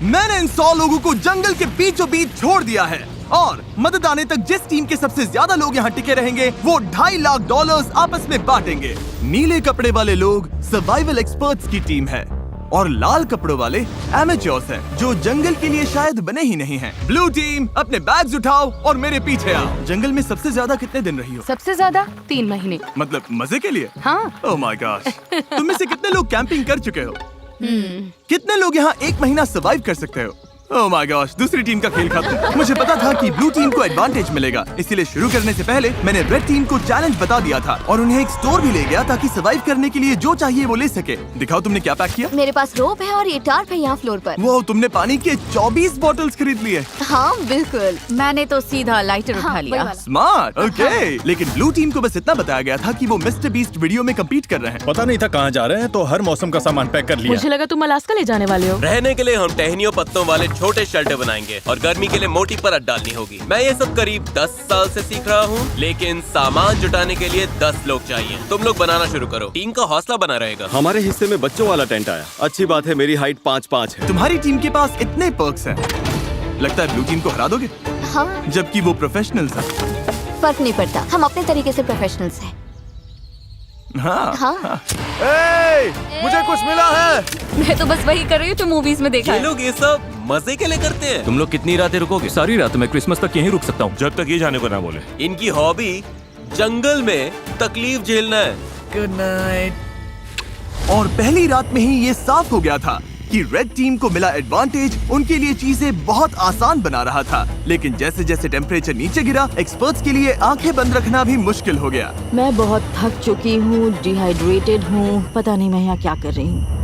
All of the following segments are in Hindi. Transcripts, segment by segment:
मैंने इन 100 लोगों को जंगल के बीचों बीच छोड़ दिया है और मदद आने तक जिस टीम के सबसे ज्यादा लोग यहाँ टिके रहेंगे वो $2.5 लाख आपस में बांटेंगे। नीले कपड़े वाले लोग सर्वाइवल एक्सपर्ट्स की टीम है और लाल कपड़ों वाले एमेच्योर्स हैं जो जंगल के लिए शायद बने ही नहीं हैं। ब्लू टीम अपने बैग्स उठाओ और मेरे पीछे आओ। जंगल में सबसे ज्यादा कितने दिन रही हो? सबसे ज्यादा 3 महीने। मतलब मजे के लिए? हाँ। Oh my gosh. तुम में से कितने लोग कैंपिंग कर चुके हो? कितने लोग यहाँ 1 महीना सर्वाइव कर सकते हो? ओह माय गॉश, दूसरी टीम का खेल खत्म। मुझे पता था कि ब्लू टीम को एडवांटेज मिलेगा, इसीलिए शुरू करने से पहले मैंने रेड टीम को चैलेंज बता दिया था और उन्हें एक स्टोर भी ले गया ताकि सर्वाइव करने के लिए जो चाहिए वो ले सके। दिखाओ तुमने क्या पैक किया? मेरे पास रोप है और ये टार्प है यहाँ फ्लोर पर। वो तुमने पानी के 24 बॉटल्स खरीद लिए। हाँ बिल्कुल। मैंने तो सीधा लाइटर उठा लिया। स्मार्ट। ओके। लेकिन ब्लू टीम को बस इतना बताया गया था कि वो मिस्टर बीस्ट वीडियो में कम्पीट कर रहे हैं। पता नहीं था कहाँ जा रहे हैं, तो हर मौसम का सामान पैक कर लिया। मुझे लगा तुम अलास्का ले जाने वाले हो। रहने के लिए हम टहनियों पत्तों वाले छोटे शेल्टर बनाएंगे और गर्मी के लिए मोटी परत डालनी होगी। मैं ये सब करीब 10 साल से सीख रहा हूँ, लेकिन सामान जुटाने के लिए 10 लोग चाहिए। तुम लोग बनाना शुरू करो, टीम का हौसला बना रहेगा। हमारे हिस्से में बच्चों वाला टेंट आया। अच्छी बात है, मेरी हाइट 5'5" है। तुम्हारी टीम के पास इतने पर्क्स हैं, लगता है ब्लू टीम को हरा दोगे? हाँ। जबकि वो प्रोफेशनल्स हैं। फर्क नहीं पड़ता, हम अपने तरीके से प्रोफेशनल्स हैं। हाँ। हाँ। मुझे कुछ मिला है। मैं तो बस वही कर रही हूँ जो मूवीज में देखा ये है। लोग ये सब मजे के लिए करते हैं। तुम लोग कितनी रातें रुकोगे? सारी रात। मैं क्रिसमस तक यहीं रुक सकता हूँ। जब तक ये जाने को ना बोले। इनकी हॉबी जंगल में तकलीफ झेलना है। Good night. और पहली रात में ही ये साफ हो गया था कि रेड टीम को मिला एडवांटेज उनके लिए चीजें बहुत आसान बना रहा था। लेकिन जैसे जैसे टेम्परेचर नीचे गिरा, एक्सपर्ट्स के लिए आंखें बंद रखना भी मुश्किल हो गया। मैं बहुत थक चुकी हूँ, डिहाइड्रेटेड हूँ, पता नहीं मैं यहाँ क्या कर रही हूँ।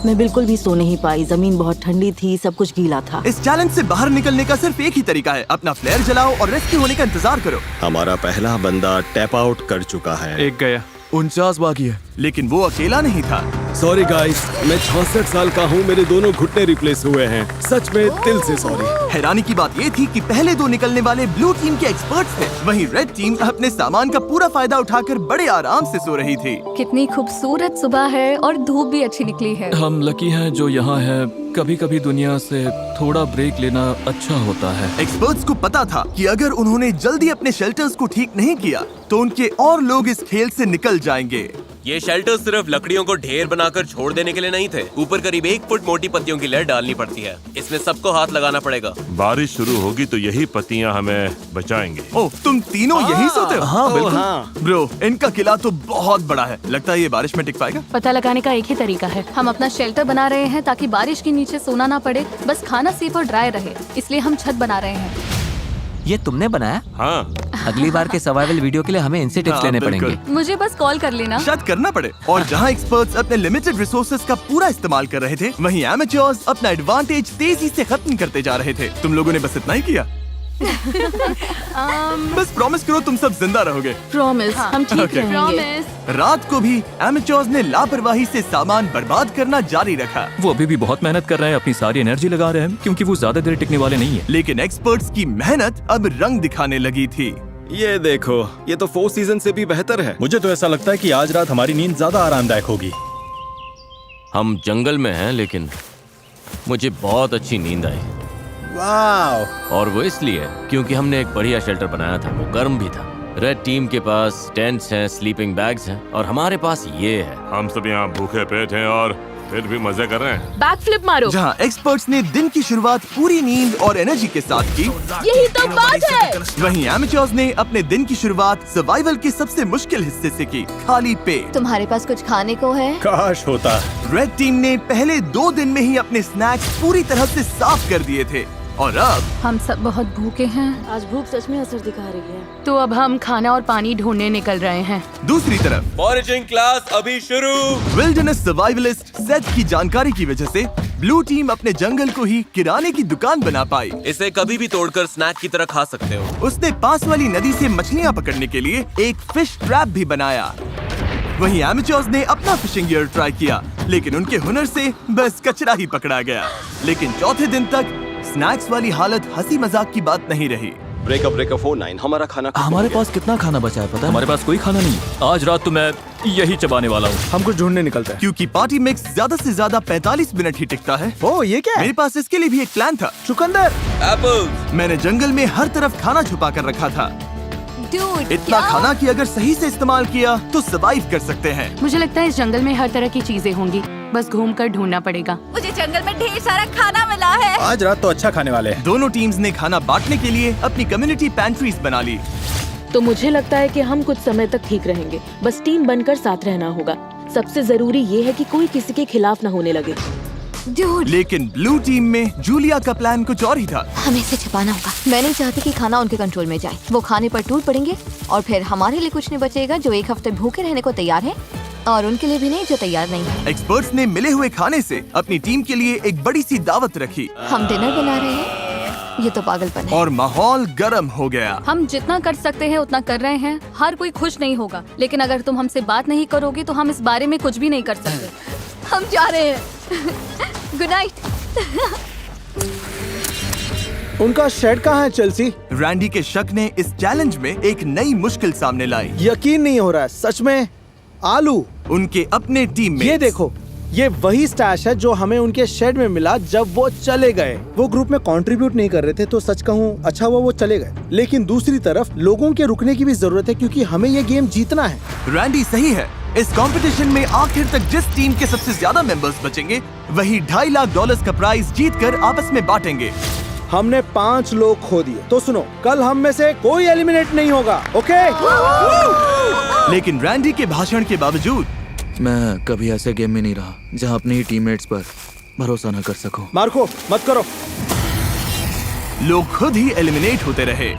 मैं बिल्कुल भी सो नहीं पाई, जमीन बहुत ठंडी थी, सब कुछ गीला था। इस चैलेंज से बाहर निकलने का सिर्फ एक ही तरीका है, अपना फ्लेयर जलाओ और रेस्क्यू होने का इंतजार करो। हमारा पहला बंदा टैप आउट कर चुका है। एक गया। 49 बाकी है। लेकिन वो अकेला नहीं था। सॉरी गाइस, मैं 66 साल का हूँ, मेरे दोनों घुटने रिप्लेस हुए हैं। सच में दिल से सॉरी। हैरानी की बात ये थी कि पहले 2 निकलने वाले ब्लू टीम के एक्सपर्ट्स थे, वहीं रेड टीम अपने सामान का पूरा फायदा उठाकर बड़े आराम से सो रही थी। कितनी खूबसूरत सुबह है और धूप भी अच्छी निकली है। हम लकी हैं जो यहाँ है। कभी कभी दुनिया से थोड़ा ब्रेक लेना अच्छा होता है। एक्सपर्ट्स को पता था कि अगर उन्होंने जल्दी अपने शेल्टर्स को ठीक नहीं किया तो उनके और लोग इस खेल से निकल जाएंगे। ये शेल्टर सिर्फ लकड़ियों को ढेर बनाकर छोड़ देने के लिए नहीं थे। ऊपर करीब 1 फुट मोटी पत्तियों की लेयर डालनी पड़ती है। इसमें सबको हाथ लगाना पड़ेगा। बारिश शुरू होगी तो यही पत्तियां हमें बचाएंगे। ओह, तुम तीनों यहीं सोते हो? हाँ, बिल्कुल। हाँ। ब्रो, इनका किला तो बहुत बड़ा है। लगता है ये बारिश में टिक पाएगा? पता लगाने का एक ही तरीका है, हम अपना शेल्टर बना रहे हैं ताकि बारिश के नीचे सोना ना पड़े, बस खाना सेफ और ड्राई रहे, इसलिए हम छत बना रहे हैं। ये तुमने बनाया? हाँ। अगली बार के सर्वाइवल वीडियो के लिए हमें इनसे टिप्स हाँ, लेने बिल्कुल। पड़ेंगे। मुझे बस कॉल कर लेना। शायद करना पड़े। और जहाँ एक्सपर्ट्स अपने लिमिटेड रिसोर्सेज का पूरा इस्तेमाल कर रहे थे, वहीं एमेच्योर्स अपना एडवांटेज तेजी से खत्म करते जा रहे थे। तुम लोगों ने बस इतना ही किया। बस प्रॉमिस करो तुम सब जिंदा रहोगे। प्रॉमिस, हम ठीक Okay. रहेंगे। रात को भी एमेच्योर्स ने लापरवाही से सामान बर्बाद करना जारी रखा। वो अभी भी बहुत मेहनत कर रहे हैं, अपनी सारी एनर्जी लगा रहे हैं, क्योंकि वो ज्यादा देर टिकने वाले नहीं है। लेकिन एक्सपर्ट्स की मेहनत अब रंग दिखाने लगी थी। ये देखो, ये तो 4 सीजन से भी बेहतर है। मुझे तो ऐसा लगता है कि आज रात हमारी नींद ज्यादा आरामदायक होगी। हम जंगल में हैं, लेकिन मुझे बहुत अच्छी नींद आई। वाह। और वो इसलिए क्योंकि हमने एक बढ़िया शेल्टर बनाया था, वो गर्म भी था। रेड टीम के पास टेंट्स हैं, स्लीपिंग बैग्स हैं और हमारे पास ये है। हम सब यहाँ भूखे पेट हैं और फिर भी मजे कर रहे हैं। बैक फ्लिप मारो। जहाँ एक्सपर्ट्स ने दिन की शुरुआत पूरी नींद और एनर्जी के साथ की, यही तो बात है। वहीं एमेच्योर्स ने अपने दिन की शुरुआत सर्वाइवल के सबसे मुश्किल हिस्से से की, खाली पेट। तुम्हारे पास कुछ खाने को है? काश होता। रेड टीम ने पहले 2 दिन में ही अपने स्नैक्स पूरी तरह से साफ कर दिए थे और अब हम सब बहुत भूखे हैं। आज भूख सच में असर दिखा रही है। तो अब हम खाना और पानी ढूंढने निकल रहे हैं। दूसरी तरफ फॉरेजिंग क्लास अभी शुरू। विल्डरनेस सर्वाइवलिस्ट सेथ की जानकारी की वजह से ब्लू टीम अपने जंगल को ही किराने की दुकान बना पाई। इसे कभी भी तोड़कर स्नैक की तरह खा सकते हो। उसने पास वाली नदी से मछलियाँ पकड़ने के लिए एक फिश ट्रैप भी बनाया। वहीं एमेच्योर्स ने अपना फिशिंग गियर ट्राई किया, लेकिन उनके हुनर से बस कचरा ही पकड़ा गया। लेकिन चौथे दिन तक स्नैक्स वाली हालत हंसी मजाक की बात नहीं रही। ब्रेकअप 49 हमारा खाना खत्म हमारे हो गया। पास कितना खाना बचा है पता है? हमारे पास कोई खाना नहीं है। आज रात तो मैं यही चबाने वाला हूँ। हम कुछ ढूंढने निकलते हैं क्योंकि पार्टी मिक्स ज्यादा से ज्यादा 45 मिनट ही टिकता है। ओ ये क्या है? मेरे पास इसके लिए भी एक प्लान था। चुकंदर। एप्पल्स। मैंने जंगल में हर तरफ खाना छुपा कर रखा था, Dude, इतना क्या? खाना कि अगर सही से इस्तेमाल किया तो सर्वाइव कर सकते हैं। मुझे लगता है इस जंगल में हर तरह की चीजें होंगी, बस घूम कर ढूंढना पड़ेगा। मुझे जंगल में ढेर सारा खाना मिला है। आज रात तो अच्छा खाने वाले हैं। दोनों टीम्स ने खाना बांटने के लिए अपनी कम्युनिटी पैंट्रीज बना ली। तो मुझे लगता है कि हम कुछ समय तक ठीक रहेंगे, बस टीम बनकर साथ रहना होगा। सबसे जरूरी ये है कि कोई किसी के खिलाफ न होने लगे। Dude, लेकिन ब्लू टीम में जूलिया का प्लान कुछ और ही था। हमें इसे छिपाना होगा। मैं नहीं चाहती कि खाना उनके कंट्रोल में जाए। वो खाने पर टूट पड़ेंगे और फिर हमारे लिए कुछ नहीं बचेगा जो एक हफ्ते भूखे रहने को तैयार है, और उनके लिए भी नहीं जो तैयार नहीं है। एक्सपर्ट्स ने मिले हुए खाने से अपनी टीम के लिए एक बड़ी सी दावत रखी हम डिनर बना रहे हैं, ये तो पागलपन है। और माहौल गर्म हो गया। हम जितना कर सकते हैं उतना कर रहे हैं। हर कोई खुश नहीं होगा, लेकिन अगर तुम हमसे बात नहीं करोगे तो हम इस बारे में कुछ भी नहीं कर सकते। हम जा रहे हैं। Good night. उनका शेड कहाँ है चेल्सी? रैंडी के शक ने इस चैलेंज में एक नई मुश्किल सामने लाई। यकीन नहीं हो रहा है सच में। आलू। उनके अपने टीम में ये देखो, ये वही स्टैश है जो हमें उनके शेड में मिला जब वो चले गए। वो ग्रुप में कंट्रीब्यूट नहीं कर रहे थे, तो सच कहूँ अच्छा हुआ वो चले गए। लेकिन दूसरी तरफ लोगों के रुकने की भी जरूरत है क्योंकि हमें ये गेम जीतना है। रैंडी सही है। इस कंपटीशन में आखिर तक जिस टीम के सबसे ज्यादा मेंबर्स बचेंगे वही $2.5 लाख का प्राइज जीतकर आपस में बांटेंगे। हमने 5 लोग खो दिए, तो सुनो, कल हम में से कोई एलिमिनेट नहीं होगा, ओके? लेकिन रैंडी के भाषण के बावजूद मैं कभी ऐसे गेम में नहीं रहा जहाँ अपने ही टीममेट्स पर भरोसा न कर सकूं। मार्को मत करो। लोग खुद ही एलिमिनेट होते रहे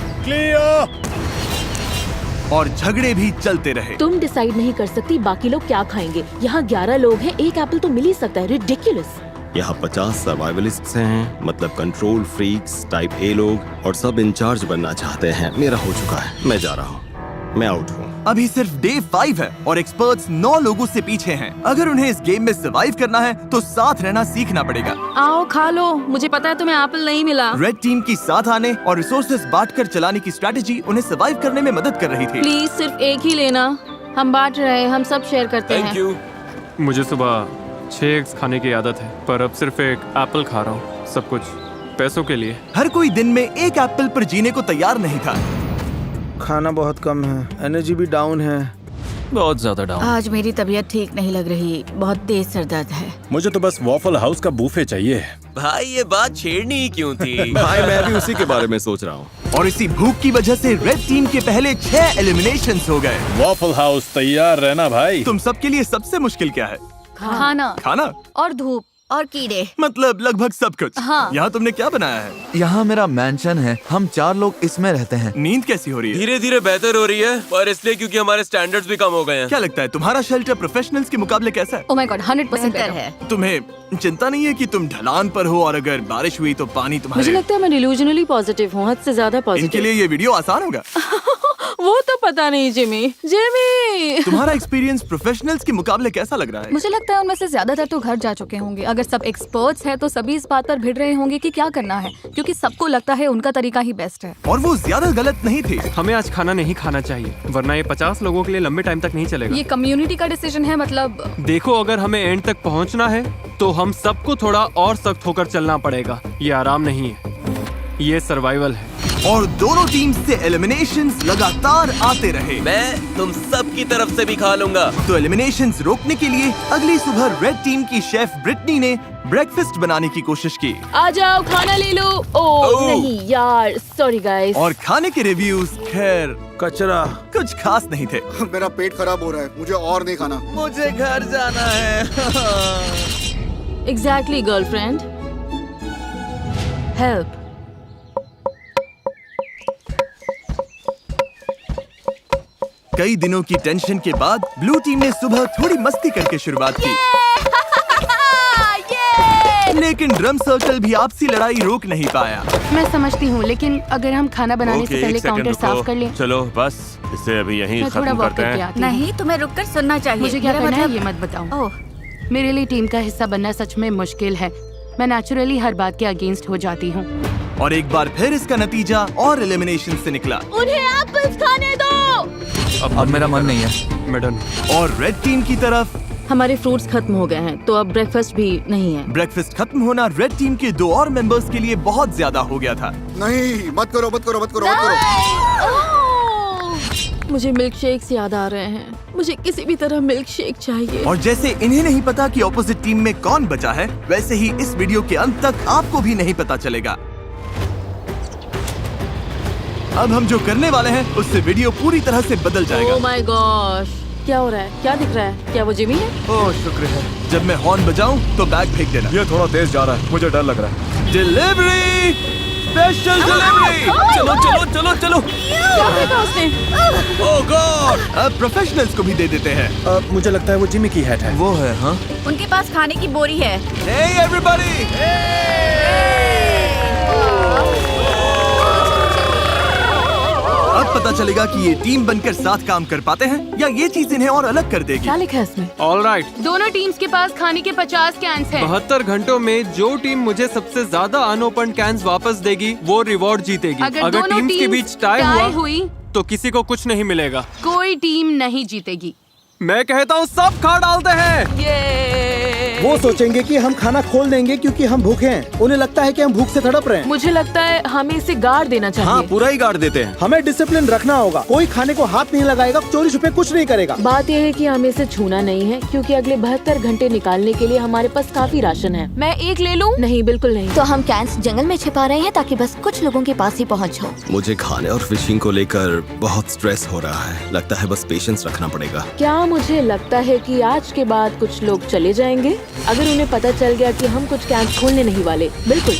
और झगड़े भी चलते रहे। तुम डिसाइड नहीं कर सकती बाकी लोग क्या खाएंगे। यहाँ 11 लोग हैं, एक एप्पल तो मिल ही सकता है। रिडिकुलस। यहाँ 50 सर्वाइवलिस्ट्स हैं, मतलब कंट्रोल फ्रीक्स टाइप ए लोग, और सब इंचार्ज बनना चाहते हैं। मेरा हो चुका है, मैं जा रहा हूँ, मैं आउट हूँ। अभी सिर्फ डे 5 है और एक्सपर्ट्स 9 लोगों से पीछे हैं। अगर उन्हें इस गेम में सर्वाइव करना है तो साथ रहना सीखना पड़ेगा। आओ खा लो, मुझे पता है तुम्हें एप्पल नहीं मिला। रेड टीम की साथ आने और रिसोर्सेज बांटकर चलाने की स्ट्रेटेजी उन्हें सर्वाइव करने में मदद कर रही थी। प्लीज सिर्फ एक ही लेना, हम बांट रहे हैं, हम सब शेयर करते थैंक हैं। यू। मुझे सुबह 6 एग्स खाने की आदत है, पर अब सिर्फ एक एप्पल खा रहा हूँ, सब कुछ पैसों के लिए। हर कोई दिन में एक एप्पल पर जीने को तैयार नहीं था। खाना बहुत कम है, एनर्जी भी डाउन है। बहुत ज्यादा डाउन। आज मेरी तबीयत ठीक नहीं लग रही, बहुत तेज सर दर्द है। मुझे तो बस वॉफल हाउस का बूफे चाहिए। भाई ये बात छेड़नी ही क्यों थी? भाई मैं भी उसी के बारे में सोच रहा हूँ। और इसी भूख की वजह से रेड टीम के पहले 6 एलिमिनेशंस हो गए। वॉफल हाउस तैयार रहना भाई। तुम सबके लिए सबसे मुश्किल क्या है? खाना खाना और धूप और कीड़े। मतलब लगभग सब कुछ। हाँ। यहाँ तुमने क्या बनाया है? यहाँ मेरा मैंशन है, हम 4 लोग इसमें रहते हैं। नींद कैसी हो रही है? धीरे धीरे बेहतर हो रही है, पर इसलिए क्योंकि हमारे स्टैंडर्ड्स भी कम हो गए हैं। क्या लगता है तुम्हारा शेल्टर प्रोफेशनल्स के मुकाबले कैसा है? ओह माय गॉड 100% बेहतर बेटर है। तुम्हें चिंता नहीं है कि तुम ढलान पर हो और अगर बारिश हुई तो पानी मुझे तुम्हारे? लगता है मैं डिल्यूजनली पॉजिटिव हूँ, हद से ज्यादा इनके पॉजिटिव। लिए ये वीडियो आसान होगा। वो तो पता नहीं जिमी। तुम्हारा एक्सपीरियंस प्रोफेशनल्स के मुकाबले कैसा लग रहा है? मुझे लगता है उनमें से ज्यादातर तो घर जा चुके होंगे। अगर सब एक्सपर्ट्स हैं तो सभी इस बात पर भिड़ रहे होंगे कि क्या करना है, क्योंकि सबको लगता है उनका तरीका ही बेस्ट है। और वो ज्यादा गलत नहीं थे। हमें आज खाना नहीं खाना चाहिए, वरना ये 50 लोगों के लिए लंबे टाइम तक नहीं चलेगा। ये कम्युनिटी का डिसीजन है, मतलब देखो, अगर हमें एंड तक पहुंचना है तो हम सबको थोड़ा और सख्त होकर चलना पड़ेगा। ये आराम नहीं है, ये सर्वाइवल है। और दोनों टीम से एलिमिनेशंस लगातार आते रहे। मैं तुम सब की तरफ से भी खा लूंगा। तो एलिमिनेशंस रोकने के लिए अगली सुबह रेड टीम की शेफ ब्रिटनी ने ब्रेकफास्ट बनाने की कोशिश की। आ जाओ खाना ले लो। ओह नहीं यार, सॉरी गाइस। और खाने के रिव्यूज खैर कचरा, कुछ खास नहीं थे। मेरा पेट खराब हो रहा है, मुझे और नहीं खाना। मुझे घर जाना है। Exactly girlfriend, help. कई दिनों की टेंशन के बाद ब्लू टीम ने सुबह थोड़ी मस्ती करके शुरुआत की। लेकिन ड्रम सर्कल भी आपसी लड़ाई रोक नहीं पाया। मैं समझती हूँ, लेकिन अगर हम खाना बनाने से पहले काउंटर साफ कर लें। चलो बस इसे अभी यहीं मैं थोड़ा खत्म वॉक करते करके हैं। आती हूँ। नहीं, तुम्हें रुककर सुनना चाहिए। मुझे क्या मेरा करना है मतलब- ये मत बताओ। ओह, मेरे लिए टीम का हिस्सा बनना सच में मुश्किल है। मैं नेचुरली हर बात के अगेंस्ट हो जाती हूँ। और एक बार फिर इसका नतीजा और एलिमिनेशन से निकला। उन्हें एप्पल्स खाने दो। अब मेरा मन नहीं है। मैडम, और रेड टीम की तरफ हमारे फ्रूट्स खत्म हो गए हैं, तो अब ब्रेकफास्ट भी नहीं है। ब्रेकफास्ट खत्म होना रेड टीम के 2 और मेंबर्स के लिए बहुत ज्यादा हो गया था। नहीं, मत करो मत करो मत करो मत करो। मुझे मिल्क शेक्स याद आ रहे हैं। मुझे किसी भी तरह मिल्क शेक चाहिए। और जैसे इन्हें नहीं पता कि ऑपोजिट टीम में कौन बचा है, वैसे ही इस वीडियो के अंत तक आपको भी नहीं पता चलेगा। अब हम जो करने वाले हैं उससे वीडियो पूरी तरह से बदल जाएगा। ओह माय गॉश, क्या हो रहा है? क्या दिख रहा है? क्या वो जिमी है? ओह शुक्र है। जब मैं हॉर्न बजाऊं तो बैग फेंक देना। ये थोड़ा तेज जा रहा है, मुझे डर लग रहा है। Delivery, special delivery. चलो चलो चलो चलो। क्या फेंका उसने? ओह गॉड, अब प्रोफेशनल्स को भी दे देते हैं। मुझे लगता है वो जिमी की हैट है। वो है, हाँ। उनके पास खाने की बोरी है। Hey everybody! अब पता चलेगा कि ये टीम बनकर साथ काम कर पाते हैं या ये चीज इन्हें और अलग कर देगी। क्या लिखा है इसमें? All right. दोनों टीम्स के पास खाने के 50 कैंस हैं। 72 घंटों में जो टीम मुझे सबसे ज्यादा अनओपन कैंस वापस देगी वो रिवॉर्ड जीतेगी। अगर दोनों टीम्स के टीम्स बीच टाई टाई हुआ हुई तो किसी को कुछ नहीं मिलेगा। कोई टीम नहीं जीतेगी। मैं कहता हूँ सब खा डालते हैं। वो सोचेंगे कि हम खाना खोल देंगे क्योंकि हम भूखे हैं। उन्हें लगता है कि हम भूख से तड़प रहे हैं। मुझे लगता है हमें इसे गाड़ देना चाहिए। हाँ, पूरा ही गाड़ देते हैं। हमें डिसिप्लिन रखना होगा। कोई खाने को हाथ नहीं लगाएगा, चोरी छुपे कुछ नहीं करेगा। बात यह है कि हमें इसे छूना नहीं है क्योंकि अगले 72 घंटे निकालने के लिए हमारे पास काफी राशन है। मैं एक ले लूं? नहीं, बिल्कुल नहीं। तो हम कैंस जंगल में छिपा रहे हैं ताकि बस कुछ लोगों के पास ही पहुंच हो। मुझे खाने और फिशिंग को लेकर बहुत स्ट्रेस हो रहा है। लगता है बस पेशेंस रखना पड़ेगा। क्या मुझे लगता है कि आज के बाद कुछ लोग चले जाएंगे अगर उन्हें पता चल गया कि हम कुछ कैंप खोलने नहीं वाले। बिल्कुल।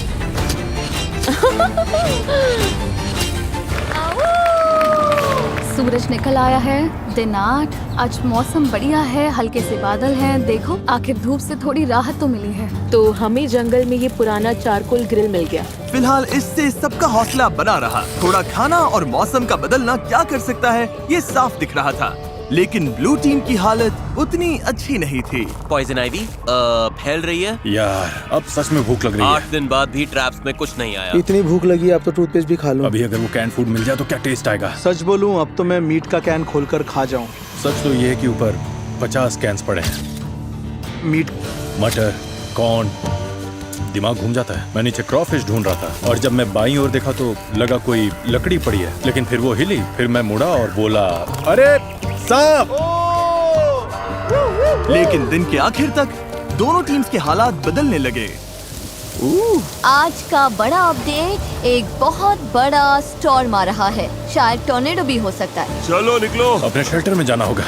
सूरज निकल आया है। दिन 8। आज मौसम बढ़िया है, हल्के से बादल हैं। देखो, आखिर धूप से थोड़ी राहत तो मिली है। तो हमें जंगल में ये पुराना चारकोल ग्रिल मिल गया। फिलहाल इससे सबका हौसला बना रहा। थोड़ा खाना और मौसम का बदलना क्या कर सकता है, ये साफ दिख रहा था। लेकिन ब्लू टीम की हालत उतनी अच्छी नहीं थी। पॉइजन आइवी फैल रही है। यार, अब सच में भूख लग रही है। 8 दिन बाद भी ट्रैप्स में कुछ नहीं आया। इतनी भूख लगी, अब तो टूथपेस्ट भी खा लूं। अभी अगर वो कैन फूड मिल जाए तो क्या टेस्ट आएगा। सच बोलूं, अब तो मैं मीट का कैन खोलकर खा जाऊं। सच तो ये है कि ऊपर 50 कैंस पड़े हैं। मीट, मटर, कॉर्न, दिमाग घूम जाता है। मैं नीचे क्रॉफिश ढूंढ रहा था और जब मैं बाईं ओर देखा तो लगा कोई लकड़ी पड़ी है, लेकिन फिर वो हिली। फिर मैं मुड़ा और बोला, अरे सांप! लेकिन दिन के आखिर तक दोनों टीम्स के हालात बदलने लगे। आज का बड़ा अपडेट, एक बहुत बड़ा स्टॉर्म आ रहा है। शायद टॉर्नेडो भी हो सकता है। चलो निकलो, अपने शेल्टर में जाना होगा।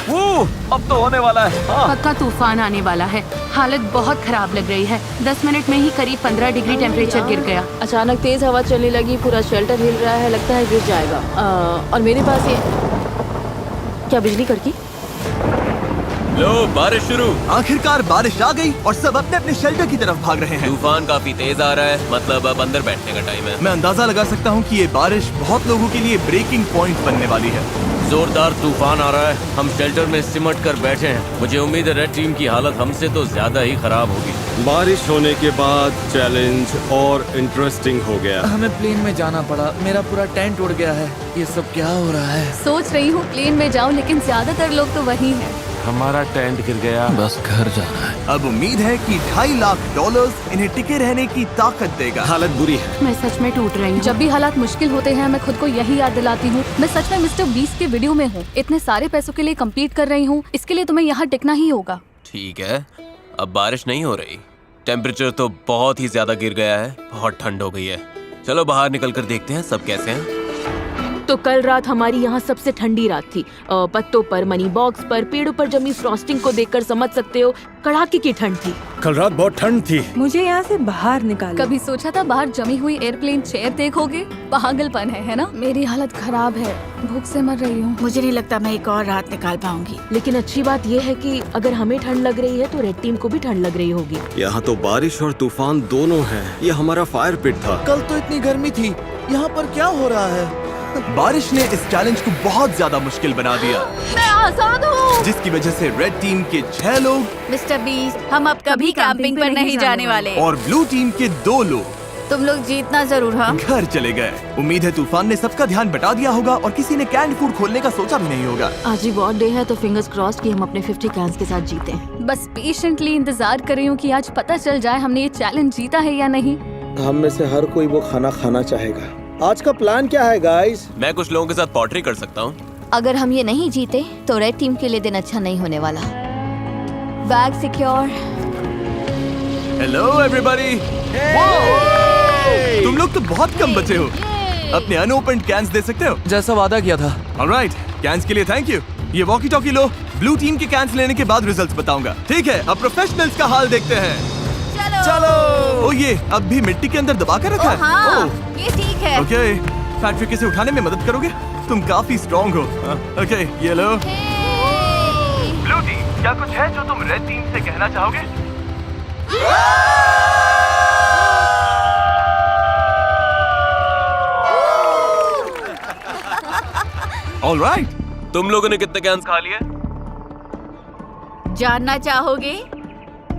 अब तो होने वाला है। पक्का तूफान आने वाला है। हालत बहुत खराब लग रही है। 10 मिनट में ही करीब 15 डिग्री टेम्परेचर गिर गया। अचानक तेज हवा चलने लगी, पूरा शेल्टर हिल रहा है, लगता है गिर जाएगा। और मेरे पास ये क्या बिजली कड़की? लो, बारिश शुरू। आखिरकार बारिश आ गई और सब अपने अपने शेल्टर की तरफ भाग रहे हैं। तूफान काफी तेज आ रहा है, मतलब अब अंदर बैठने का टाइम है। मैं अंदाजा लगा सकता हूँ कि ये बारिश बहुत लोगों के लिए ब्रेकिंग पॉइंट बनने वाली है। जोरदार तूफान आ रहा है। हम शेल्टर में सिमट कर बैठे हैं। मुझे उम्मीद है रेड टीम की हालत हमसे तो ज्यादा ही खराब होगी। बारिश होने के बाद चैलेंज और इंटरेस्टिंग हो गया। हमें प्लेन में जाना पड़ा। मेरा पूरा टेंट उड़ गया है। ये सब क्या हो रहा है? सोच रही हूँ प्लेन में जाऊँ, लेकिन ज्यादातर लोग तो वहीं हैं। हमारा टेंट गिर गया। बस घर जाना है। अब उम्मीद है कि $2.5 लाख इन्हें टिके रहने की ताकत देगा। हालत बुरी है। मैं सच में टूट रही हूँ। जब भी हालात मुश्किल होते हैं, मैं खुद को यही याद दिलाती हूँ, मैं सच में मिस्टर बीस्ट के वीडियो में हूँ। इतने सारे पैसों के लिए कम्पीट कर रही हूँ, इसके लिए तुम्हें यहाँ टिकना ही होगा। ठीक है, अब बारिश नहीं हो रही। टेम्परेचर तो बहुत ही ज्यादा गिर गया है। बहुत ठंड हो गई है। चलो बाहर निकल कर देखते हैं सब कैसे हैं। तो कल रात हमारी यहाँ सबसे ठंडी रात थी। पत्तों पर, मनी बॉक्स पर, पेड़ों पर जमी फ्रॉस्टिंग को देखकर समझ सकते हो कड़ाके की ठंड थी। कल रात बहुत ठंड थी। मुझे यहाँ से बाहर निकालो। कभी सोचा था बाहर जमी हुई एयरप्लेन चेयर देखोगे? पागलपन है ना? मेरी हालत खराब है, भूख से मर रही हूँ। मुझे नहीं लगता मैं एक और रात निकाल पाऊंगी। लेकिन अच्छी बात यह है कि अगर हमें ठंड लग रही है तो रेड टीम को भी ठंड लग रही होगी। यहाँ तो बारिश और तूफान दोनों हैं। ये हमारा फायर पिट था। कल तो इतनी गर्मी थी, यहाँ पर क्या हो रहा है? बारिश ने इस चैलेंज को बहुत ज्यादा मुश्किल बना दिया, मैं आजाद हूँ। जिसकी वजह से रेड टीम के 6 लोग मिस्टर बीस्ट, हम अब कभी कैंपिंग पर नहीं जाने वाले। और ब्लू टीम के 2 लोग। तुम लोग जीतना जरूर। हाँ, घर चले गए। उम्मीद है तूफान ने सबका ध्यान बटा दिया होगा और किसी ने कैंड फूड खोलने का सोचा भी नहीं होगा। आज रिवॉर्ड डे है तो फिंगर्स क्रॉस्ड कि हम अपने 50 कैंस के साथ जीते हैं। बस पेशेंटली इंतजार कर रही हूँ कि आज पता चल जाए हमने ये चैलेंज जीता है या नहीं। हम में से हर कोई वो खाना खाना चाहेगा। आज का प्लान क्या है गाइस? मैं कुछ लोगों के साथ पॉटरी कर सकता हूँ। अगर हम ये नहीं जीते तो रेड टीम के लिए दिन अच्छा नहीं होने वाला। Bag secure. Hello everybody. तुम लोग तो बहुत कम बचे हो। अपने अनओपन्ड कैंस दे सकते हो जैसा वादा किया था। ऑलराइट, कैंस के लिए थैंक यू। ये वॉकी टॉकी लो। ब्लू टीम के कैंस लेने के बाद रिजल्ट्स बताऊंगा। ठीक है, अब प्रोफेशनल्स का हाल देखते हैं। चलो। ओ ये अब भी मिट्टी के अंदर दबा कर रखा है। हाँ, ये ठीक है। ओके, फैक्ट्री से उठाने में मदद करोगे? तुम काफी स्ट्रॉन्ग हो। ओके, ये लो। ब्लू टीम, क्या कुछ है जो तुम रेड टीम से कहना चाहोगे? ऑलराइट, तुम लोगों ने कितने कैंस खा लिए? जानना चाहोगे?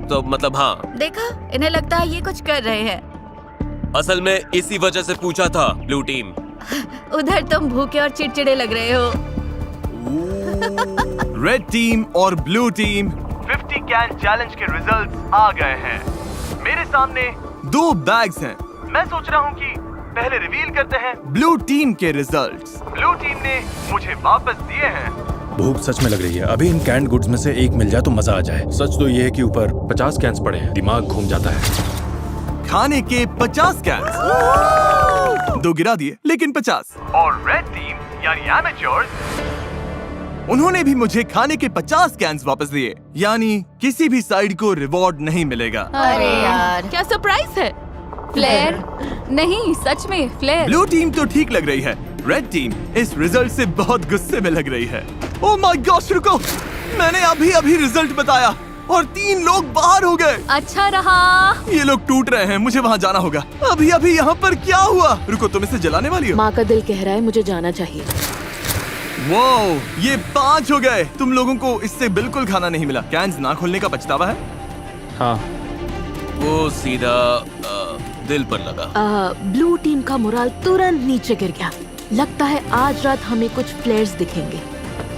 तो मतलब हाँ। देखा, इन्हें लगता है ये कुछ कर रहे हैं। असल में इसी वजह से पूछा था ब्लू टीम। उधर तुम भूखे और चिड़चिड़े लग रहे हो। रेड टीम और ब्लू टीम 50 कैन चैलेंज के रिजल्ट्स आ गए हैं। मेरे सामने 2 बैग्स हैं। मैं सोच रहा हूँ कि पहले रिवील करते हैं ब्लू टीम के रिजल्ट्स। ब्लू टीम ने मुझे वापस दिए हैं। भूख सच में लग रही है। अभी इन कैंड गुड्स में से एक मिल जाए तो मजा आ जाए। सच तो ये है कि ऊपर 50 कैंस पड़े हैं। दिमाग घूम जाता है। खाने के 50 कैंस। 2 गिरा दिए, लेकिन 50। और रेड टीम यानी एमेच्योर्स, उन्होंने भी मुझे खाने के 50 कैंस वापस दिए। यानी किसी भी साइड को रिवॉर्ड नहीं मिलेगा। अरे यार, क्या सरप्राइज है? फ्लेयर? नहीं, सच में फ्लेयर। ब्लू टीम तो ठीक लग रही है। रेड टीम इस रिजल्ट से बहुत गुस्से में लग रही है। ओह माय गॉश, रुको, मैंने अभी रिजल्ट बताया और 3 लोग बाहर हो गए। अच्छा रहा। ये लोग टूट रहे हैं, मुझे वहाँ जाना होगा। अभी यहाँ पर क्या हुआ? रुको, तुम इसे जलाने वाली हो? माँ का दिल कह रहा है मुझे जाना चाहिए। वाओ, ये 5 हो गए। तुम लोगों को इससे बिल्कुल खाना नहीं मिला। कैंस ना खोलने का पछतावा है? हाँ, वो सीधा दिल पर लगा। ब्लू टीम का मोराल तुरंत नीचे गिर गया। लगता है आज रात हमें कुछ फ्लेयर्स दिखेंगे।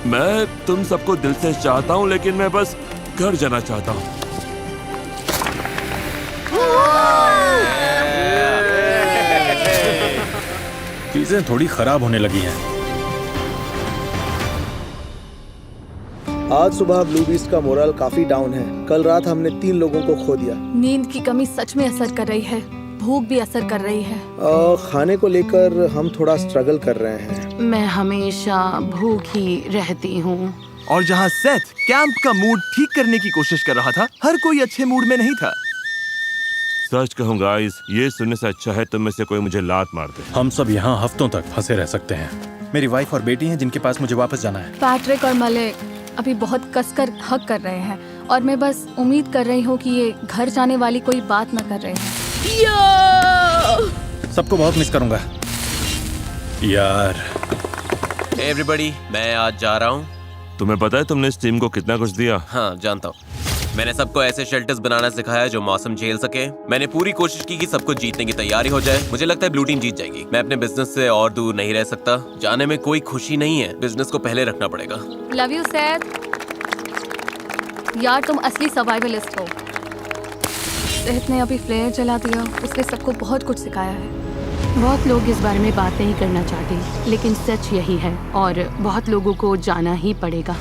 मैं तुम सबको दिल से चाहता हूँ, लेकिन मैं बस घर जाना चाहता हूँ। चीजें थोड़ी खराब होने लगी हैं। आज सुबह ब्लू बीस्ट का मोरल काफी डाउन है। कल रात हमने 3 लोगों को खो दिया। नींद की कमी सच में असर कर रही है। भूख भी असर कर रही है। खाने को लेकर हम थोड़ा स्ट्रगल कर रहे हैं। मैं हमेशा भूखी रहती हूँ। और जहाँ सेथ कैंप का मूड ठीक करने की कोशिश कर रहा था, हर कोई अच्छे मूड में नहीं था। सच कहूँ गाइस, ये सुनने से अच्छा है तुम में से कोई मुझे लात मार दे। हम सब यहाँ हफ्तों तक फंसे रह सकते हैं। मेरी वाइफ और बेटी हैं जिनके पास मुझे वापस जाना है। पैट्रिक और मलिक अभी बहुत कसकर हक कर रहे हैं और मैं बस उम्मीद कर रही हूँ कि ये घर जाने वाली कोई बात न कर रहे हैं। सबको बहुत मिस करूंगा यार। एवरीबॉडी, मैं आज जा रहा हूँ। तुम्हें पता है तुमने इस टीम को कितना कुछ दिया? हाँ, जानता हूँ। मैंने सबको ऐसे शेल्टर्स बनाना सिखाया जो मौसम झेल सके। मैंने पूरी कोशिश की कि सबको जीतने की तैयारी हो जाए। मुझे लगता है ब्लू टीम जीत जाएगी। मैं अपने बिजनेस से और दूर नहीं रह सकता। जाने में कोई खुशी नहीं है। बिजनेस को पहले रखना पड़ेगा। Love you Saeed. यार तुम असली सर्वाइवलिस्ट हो। सेथ ने अभी फ्लेयर जला दिया। उसने सबको बहुत कुछ सिखाया है। बहुत लोग इस बारे में बात नहीं करना चाहते, लेकिन सच यही है और बहुत लोगों को जाना ही पड़ेगा।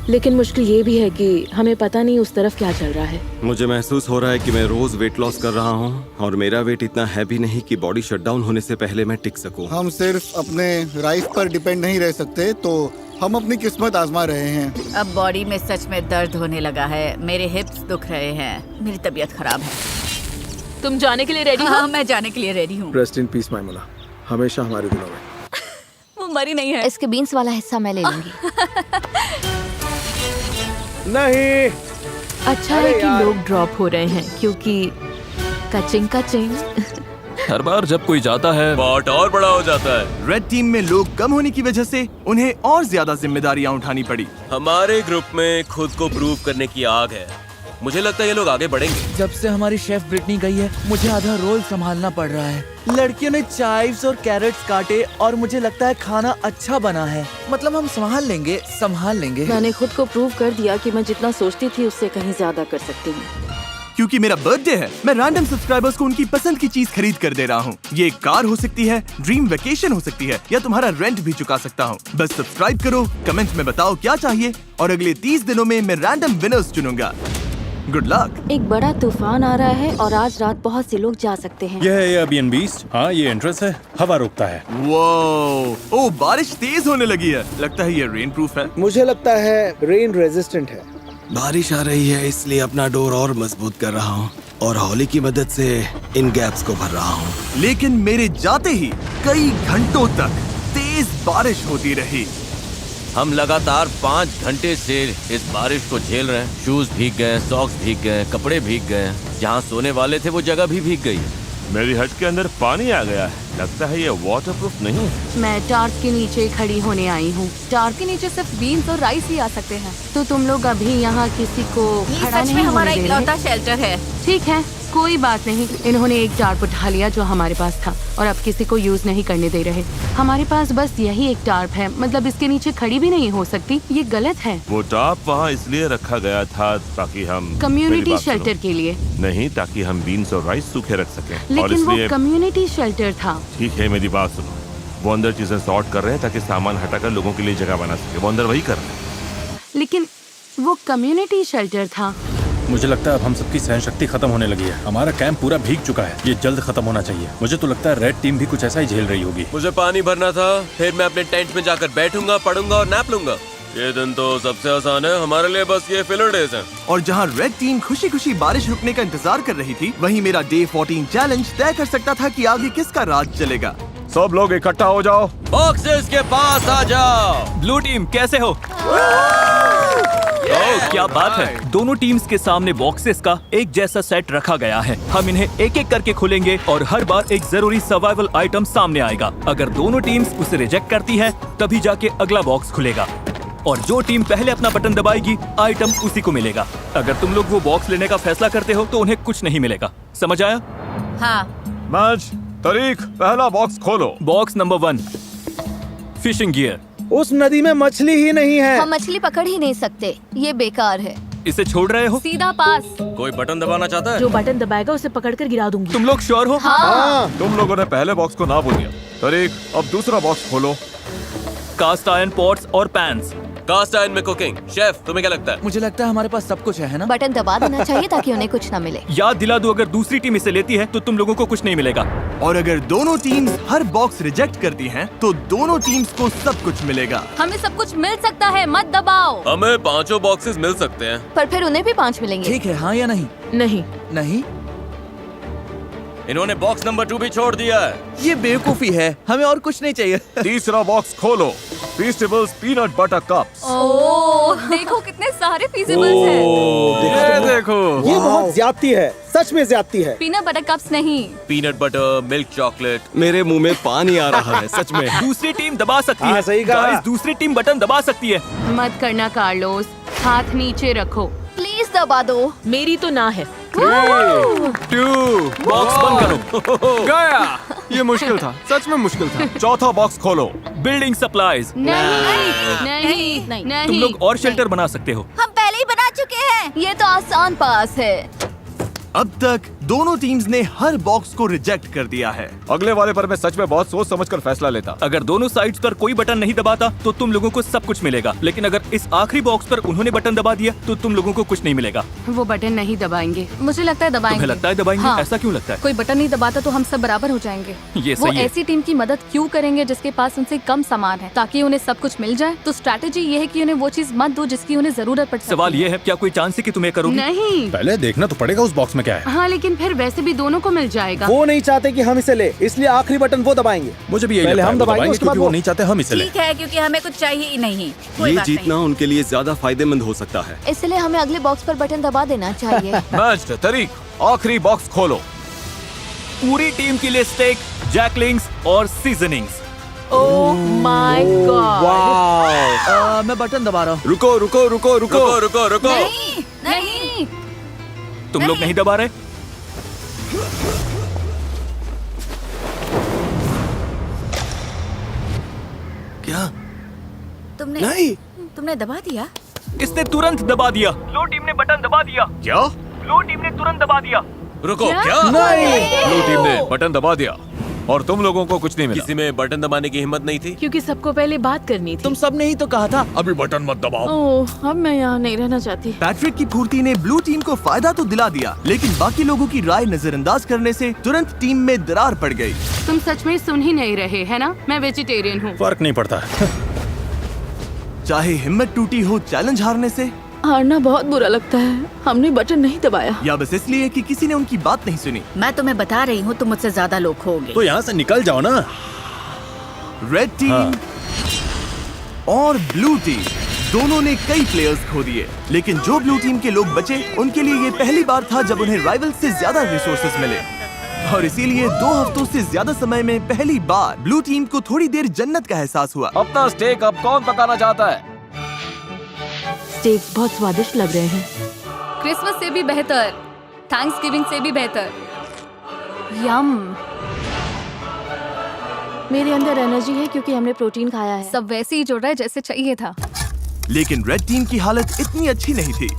लेकिन मुश्किल ये भी है कि हमें पता नहीं उस तरफ क्या चल रहा है। मुझे महसूस हो रहा है कि मैं रोज वेट लॉस कर रहा हूँ और मेरा वेट इतना हैवी नहीं कि बॉडी शटडाउन होने से पहले मैं टिक सकूं। हम सिर्फ अपने राइस पर डिपेंड नहीं रह सकते, तो हम अपनी किस्मत आजमा रहे हैं। अब बॉडी में सच में दर्द होने लगा है। मेरे हिप्स दुख रहे हैं। मेरी तबीयत खराब है। तुम जाने के लिए रेडी हो? हाँ, मैं जाने के लिए रेडी हूँ। रेस्ट इन पीस मैमुना, हमेशा हमारे दिलों में। वो मरी नहीं है। इसके बीन्स वाला हिस्सा मैं ले लूंगी। नहीं, अच्छा है कि लोग ड्रॉप हो रहे हैं क्योंकि कचिंग कचिंग। हर बार जब कोई जाता है पॉट और बड़ा हो जाता है। रेड टीम में लोग कम होने की वजह से उन्हें और ज्यादा जिम्मेदारियां उठानी पड़ी। हमारे ग्रुप में खुद को प्रूव करने की आग है। मुझे लगता है ये लोग आगे बढ़ेंगे। जब से हमारी शेफ ब्रिटनी गई है मुझे आधा रोल संभालना पड़ रहा है। लड़कियों ने चाइव्स और कैरेट्स काटे और मुझे लगता है खाना अच्छा बना है। मतलब हम संभाल लेंगे। मैंने खुद को प्रूव कर दिया कि मैं जितना सोचती थी उससे कहीं ज्यादा कर सकती हूँ। क्योंकि मेरा बर्थडे है, मैं रैंडम सब्सक्राइबर्स को उनकी पसंद की चीज खरीद कर दे रहा हूँ। ये एक कार हो सकती है, ड्रीम वेकेशन हो सकती है, या तुम्हारा रेंट भी चुका सकता हूँ। बस सब्सक्राइब करो, कमेंट में बताओ क्या चाहिए और अगले 30 दिनों में मैं रैंडम विनर्स चुनूंगा। Good luck. एक बड़ा तूफान आ रहा है और आज रात बहुत से लोग जा सकते हैं। यह है एयरबीएनबी। हाँ, ये एंट्रेंस है, हवा रोकता है। वो बारिश तेज होने लगी है, लगता है ये रेन प्रूफ है। मुझे लगता है रेन रेजिस्टेंट है। बारिश आ रही है इसलिए अपना डोर और मजबूत कर रहा हूँ और हौली की मदद से इन गैप्स को भर रहा हूँ। लेकिन मेरे जाते ही कई घंटों तक तेज बारिश होती रही। हम लगातार 5 घंटे से इस बारिश को झेल रहे हैं। शूज भीग गए, सॉक्स भीग गए, कपड़े भीग गए। जहाँ सोने वाले थे वो जगह भी भीग गई। मेरी हट के अंदर पानी आ गया है। लगता है ये वाटरप्रूफ नहीं है। मैं टार्प के नीचे खड़ी होने आई हूँ। टार्प के नीचे सिर्फ बीन्स और राइस ही आ सकते हैं। तो तुम लोग अभी यहाँ किसी को ये खड़ा सच में नहीं हमारा होने दे इकलौता रहे? शेल्टर है। ठीक है, कोई बात नहीं। इन्होंने एक टार्प उठा लिया जो हमारे पास था और अब किसी को यूज नहीं करने दे रहे। हमारे पास बस यही एक टार्प है, मतलब इसके नीचे खड़ी भी नहीं हो सकती। ये गलत है। वो टाप वहाँ इसलिए रखा गया था ताकि हम कम्युनिटी शेल्टर के लिए नहीं, ताकि हम बीन्स और राइस सूखे रख सकें। और लेकिन वो इसलिए कम्युनिटी शेल्टर था। ठीक है, मेरी बात सुनो। वो अंदर चीजें सॉर्ट कर रहे हैं ताकि सामान हटाकर लोगों के लिए जगह बना सके। वो अंदर वही कर रहे हैं। लेकिन वो कम्युनिटी शेल्टर था। मुझे लगता है अब हम सबकी सहन शक्ति खत्म होने लगी है। हमारा कैंप पूरा भीग चुका है, ये जल्द खत्म होना चाहिए। मुझे तो लगता है रेड टीम भी कुछ ऐसा ही झेल रही होगी। मुझे पानी भरना था, फिर मैं अपने टेंट में जाकर बैठूंगा, पढ़ूंगा और नैप लूंगा। ये दिन तो सबसे आसान है हमारे लिए, बस ये फिलर डेज हैं। और जहाँ रेड टीम खुशी खुशी बारिश रुकने का इंतजार कर रही थी, वहीं मेरा डे 14 चैलेंज तय कर सकता था कि आगे किसका राज चलेगा। सब लोग इकट्ठा हो जाओ, बॉक्सेस के पास आ जाओ। ब्लू टीम कैसे हो? क्या बात है। दोनों टीम्स के सामने बॉक्सेस का एक जैसा सेट रखा गया है। हम इन्हें एक एक करके खोलेंगे और हर बार एक जरूरी सर्वाइवल आइटम सामने आएगा। अगर दोनों टीम्स उसे रिजेक्ट करती है तभी जाके अगला बॉक्स खुलेगा और जो टीम पहले अपना बटन दबाएगी आइटम उसी को मिलेगा। अगर तुम लोग वो बॉक्स लेने का फैसला करते हो तो उन्हें कुछ नहीं मिलेगा। समझ आया? हाँ। मैच तारीख, पहला बॉक्स खोलो। Box number 1, fishing gear. उस नदी में मछली ही नहीं है। हम मछली पकड़ ही नहीं सकते, ये बेकार है। इसे छोड़ रहे हो? सीधा पास। कोई बटन दबाना चाहता है? जो बटन दबाएगा उसे पकड़कर गिरा दूंगी। तुम लोग श्योर हो? हाँ। तुम लोगों ने पहले बॉक्स को ना बोल दिया। तारीख, अब दूसरा बॉक्स खोलो। कास्ट आयरन पॉट्स और पैन्स। कास्ट आयरन में कुकिंग। शेफ, तुम्हें क्या लगता है? मुझे लगता है हमारे पास सब कुछ है ना? बटन दबा देना चाहिए ताकि उन्हें कुछ न मिले। याद दिला दो, अगर दूसरी टीम इसे लेती है तो तुम लोगों को कुछ नहीं मिलेगा। और अगर दोनों टीम्स हर बॉक्स रिजेक्ट करती हैं, तो दोनों टीम्स को सब कुछ मिलेगा। हमें सब कुछ मिल सकता है, मत दबाओ। हमें 5 बॉक्सेस मिल सकते हैं। पर फिर उन्हें भी 5 मिलेंगे। ठीक है, हाँ या नहीं? नहीं। नहीं? इन्होंने बॉक्स नंबर 2 भी छोड़ दिया है। ये बेवकूफी है, हमें और कुछ नहीं चाहिए। तीसरा बॉक्स खोलो। फीस्टेबल्स पीनट बटर कप्स। ओह, देखो कितने सारे फीजिबल्स हैं। ये देखो, ये बहुत ज्यादती है, सच में ज्यादती है। पीनट बटर कप्स नहीं, पीनट बटर, मिल्क चॉकलेट। मेरे मुंह में पानी आ रहा है सच में। दूसरी टीम दबा सकती हाँ, है। सही कहा। गाइस, दूसरी टीम बटन दबा सकती है। मत करना कार्लोस, हाथ नीचे रखो। प्लीज दबा दो। मेरी तो ना है। 2, बॉक्स बंद करो। गया। ये मुश्किल था, सच में मुश्किल था। चौथा बॉक्स खोलो। Building supplies. नहीं, नहीं। तुम लोग और शेल्टर बना सकते हो। हम पहले ही बना चुके हैं। ये तो आसान पास है। अब तक दोनों टीम्स ने हर बॉक्स को रिजेक्ट कर दिया है। अगले वाले पर मैं सच में बहुत सोच समझकर फैसला लेता। अगर दोनों साइड्स पर कोई बटन नहीं दबाता तो तुम लोगों को सब कुछ मिलेगा, लेकिन अगर इस आखिरी बॉक्स पर उन्होंने बटन दबा दिया तो तुम लोगों को कुछ नहीं मिलेगा। वो बटन नहीं दबाएंगे। मुझे लगता है दबाएंगे। तुम्हें लगता है दबाएंगे? हाँ। ऐसा क्यों लगता है? कोई बटन नहीं दबाता तो हम सब बराबर हो जाएंगे। ये वो सही है। ऐसी टीम की मदद क्यों करेंगे जिसके पास उनसे कम सामान है, ताकि उन्हें सब कुछ मिल जाए। तो स्ट्रैटेजी ये है कि उन्हें वो चीज मत दो जिसकी उन्हें जरूरत पड़ सकती सवाल ये है, क्या कोई चांस है कि तुम्हें करोगे? नहीं। पहले देखना तो पड़ेगा उस बॉक्स में क्या है। हाँ, लेकिन फिर वैसे भी दोनों को मिल जाएगा। वो नहीं चाहते कि हम इसे ले, इसलिए आखिरी बटन वो दबाएंगे। मुझे भी यही पहले लगता है, हम वो दबाएंगे, उसके बाद क्योंकि वो नहीं चाहते हम इसे लें। ठीक है, क्योंकि हमें कुछ चाहिए ही नहीं। कोई ये बात जीतना नहीं। उनके लिए ज्यादा फायदेमंद हो सकता है। इसलिए हमें अगले बॉक्स पर बटन दबा देना चाहिए। मैच तारीख, आखिरी बॉक्स खोलो। पूरी टीम के लिए स्टेक, जैकलिंग्स और सीजनिंग्स। Oh my God. वाह। मैं बटन दबा रहा हूँ। रुको रुको रुको रुको। रुको रुको रुको। नहीं। तुम लोग नहीं दबा रहे? क्या? तुमने नहीं। तुमने दबा दिया? इसने तुरंत दबा दिया। ब्लू टीम ने बटन दबा दिया। क्या? ब्लू टीम ने तुरंत दबा दिया। रुको, क्या? क्या? नहीं। ब्लू टीम ने बटन दबा दिया और तुम लोगों को कुछ नहीं मिला। किसी में बटन दबाने की हिम्मत नहीं थी। क्योंकि सबको पहले बात करनी थी। तुम सब ने ही तो कहा था अभी बटन मत दबाओ। ओह, अब मैं यहाँ नहीं रहना चाहती। पैट्रिक की फुर्ती ने ब्लू टीम को फायदा तो दिला दिया, लेकिन बाकी लोगों की राय नजरअंदाज करने से तुरंत टीम में दरार पड़ गई। तुम सच में सुन ही नहीं रहे, है ना? मैं वेजिटेरियन हूँ। फर्क नहीं पड़ता। चाहे हिम्मत टूटी हो चैलेंज हारने से, हारना बहुत बुरा लगता है। हमने बटन नहीं दबाया। या बस इसलिए कि किसी ने उनकी बात नहीं सुनी। मैं तुम्हें बता रही हूँ, तुम मुझसे ज्यादा लोग खोगे। तो यहाँ से निकल जाओ ना। रेड टीम और ब्लू टीम दोनों ने कई प्लेयर्स खो दिए, लेकिन जो ब्लू टीम के लोग बचे उनके लिए ये पहली बार था जब उन्हें राइवल से ज्यादा रिसोर्सेज मिले, और इसीलिए 2 हफ्तों से ज्यादा समय में पहली बार ब्लू टीम को थोड़ी देर जन्नत का एहसास हुआ। अपना स्टेक अब कौन पकाना चाहता है? स्टेक बहुत स्वादिष्ट लग रहे हैं। क्रिसमस से भी बेहतर, थैंक्सगिविंग से भी बेहतर। यम। मेरे अंदर एनर्जी है क्योंकि हमने प्रोटीन खाया है। सब वैसे ही जुड़ रहा है जैसे चाहिए था। लेकिन रेड टीम की हालत इतनी अच्छी नहीं थी।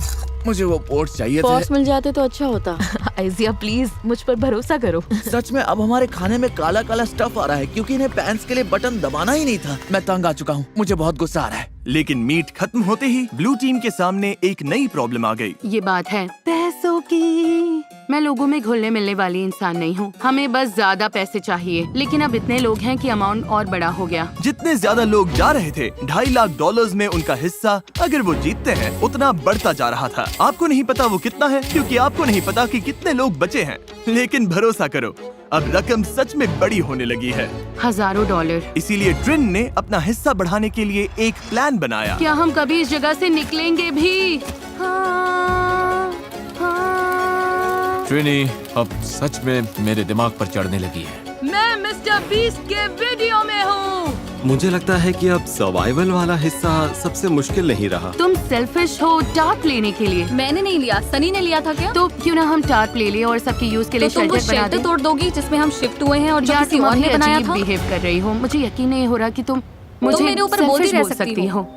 मुझे वो पोर्ट्स चाहिए पॉट्स मिल जाते तो अच्छा होता। आइजिया प्लीज मुझ पर भरोसा करो। सच में अब हमारे खाने में काला काला स्टफ आ रहा है क्योंकि इन्हें पैंट्स के लिए बटन दबाना ही नहीं था। मैं तंग आ चुका हूँ, मुझे बहुत गुस्सा आ रहा है। लेकिन मीट खत्म होते ही ब्लू टीम के सामने एक नई प्रॉब्लम आ गई। ये बात है पैसों की। मैं लोगों में घुलने मिलने वाली इंसान नहीं हूँ। हमें बस ज्यादा पैसे चाहिए, लेकिन अब इतने लोग हैं कि अमाउंट और बड़ा हो गया। जितने ज्यादा लोग जा रहे थे, $2.5 लाख में उनका हिस्सा अगर वो जीतते हैं उतना बढ़ता जा रहा था। आपको नहीं पता वो कितना है, क्योंकि आपको नहीं पता कि कितने लोग बचे हैं। लेकिन भरोसा करो, अब रकम सच में बड़ी होने लगी है, हजारों डॉलर। इसीलिए ट्रिन ने अपना हिस्सा बढ़ाने के लिए एक प्लान बनाया। क्या हम कभी इस जगह से निकलेंगे भी? हाँ, हाँ। ट्रिनी अब सच में मेरे दिमाग पर चढ़ने लगी है। मैं मिस्टर बीस्ट के वीडियो में हूँ। मुझे लगता है कि अब सर्वाइवल वाला हिस्सा सबसे मुश्किल नहीं रहा। तुम सेल्फिश हो टार्प लेने के लिए। मैंने नहीं लिया, सनी ने लिया था। क्या? तो क्यों ना हम टार्प ले लें और सबके यूज के लिए तो तुम वो शेल्टर बना शेल्टर दें? तोड़ दोगी जिसमें हम शिफ्ट हुए हैं और जो यार किसी तुम और ने अभी बनाया अजीब था। बिहेव कर रही हो। मुझे यकीन नहीं हो रहा कि तुम मुझे मेरे ऊपर बोलती selfish रह बोल सकती हो।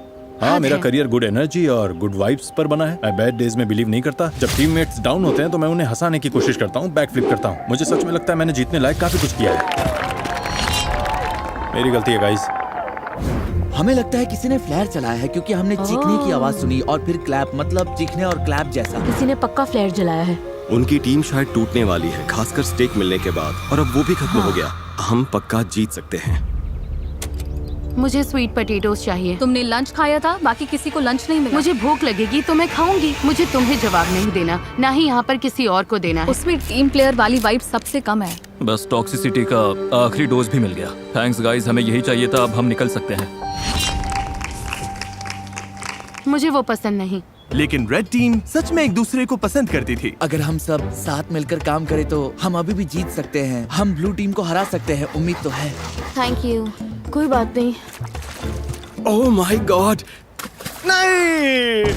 हाँ, मेरा करियर गुड एनर्जी और गुड वाइब्स पर बना है। मैं बैड डेज में बिलीव नहीं करता। जब टीममेट्स डाउन होते हैं तो मैं उन्हें हंसाने की कोशिश करता हूँ, बैक फ्लिप करता हूँ। मुझे सच में लगता है मैंने जीतने लायक काफी कुछ किया है। मेरी गलती है गाइस। हमें लगता है किसी ने फ्लेयर चलाया है क्योंकि हमने चीखने की आवाज सुनी और फिर क्लैप, मतलब चीखने और क्लैप जैसा। किसी ने पक्का फ्लेयर जलाया है। उनकी टीम शायद टूटने वाली है, खासकर स्टेक मिलने के बाद, और अब वो भी खत्म हो गया। हम पक्का जीत सकते हैं। मुझे स्वीट पोटैटोस चाहिए। तुमने लंच खाया था, बाकी किसी को लंच नहीं मिला। मुझे भूख लगेगी तो मैं खाऊंगी। मुझे तुम्हें जवाब नहीं देना, ना ही यहाँ पर किसी और को देना है। उसमें टीम प्लेयर वाली वाइब सबसे कम है। बस टॉक्सिसिटी का आखिरी डोज भी मिल गया। थैंक्स गाइस, हमें यही चाहिए था। अब हम निकल सकते हैं। मुझे वो पसंद नहीं। लेकिन रेड टीम सच में एक दूसरे को पसंद करती थी। अगर हम सब साथ मिलकर काम करें तो हम अभी भी जीत सकते हैं। हम ब्लू टीम को हरा सकते हैं, उम्मीद तो है। Thank you. कोई बात नहीं। ओह माय गॉड, नहीं,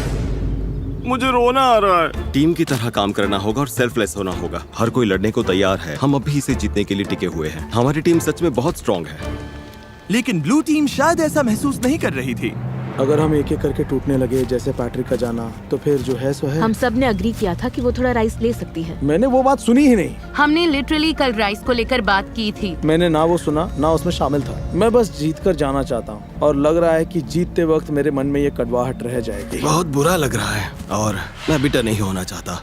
मुझे रोना आ रहा है। टीम की तरह काम करना होगा और सेल्फलेस होना होगा। हर कोई लड़ने को तैयार है। हम अभी इसे जीतने के लिए टिके हुए हैं। हमारी टीम सच में बहुत स्ट्रांग है। लेकिन ब्लू टीम शायद ऐसा महसूस नहीं कर रही थी। अगर हम एक एक करके टूटने लगे जैसे पैट्रिक का जाना, तो फिर जो है सो है। हम सब ने अग्री किया था कि वो थोड़ा राइस ले सकती है। मैंने वो बात सुनी ही नहीं। हमने लिटरली कल राइस को लेकर बात की थी। मैंने ना वो सुना ना उसमें शामिल था। मैं बस जीत कर जाना चाहता हूँ और लग रहा है कि जीतते वक्त मेरे मन में ये कड़वाहट रह जाएगी। बहुत बुरा लग रहा है और मैं बिटर नहीं होना चाहता।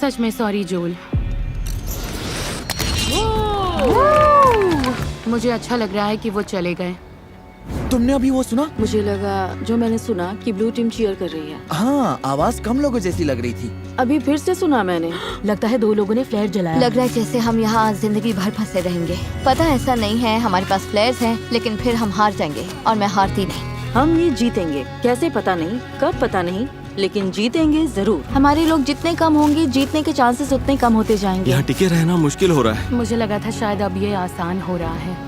सच में सॉरी जोल। मुझे अच्छा लग रहा है कि वो चले गए। तुमने अभी वो सुना? मुझे लगा जो मैंने सुना कि ब्लू टीम चीयर कर रही है। हाँ, आवाज कम लोगों जैसी लग रही थी। अभी फिर से सुना मैंने। लगता है 2 लोगों ने फ्लेयर जलाया। लग रहा है जैसे हम यहाँ जिंदगी भर फंसे रहेंगे। पता ऐसा नहीं है, हमारे पास फ्लेयर्स हैं, लेकिन फिर हम हार जाएंगे और मैं हारती नहीं। हम ये जीतेंगे, कैसे पता नहीं, कब पता नहीं, लेकिन जीतेंगे जरूर। हमारे लोग जितने कम होंगे, जीतने के चांसेस उतने कम होते जाएंगे। यहाँ टिके रहना मुश्किल हो रहा है। मुझे लगा था शायद अब ये आसान हो रहा है।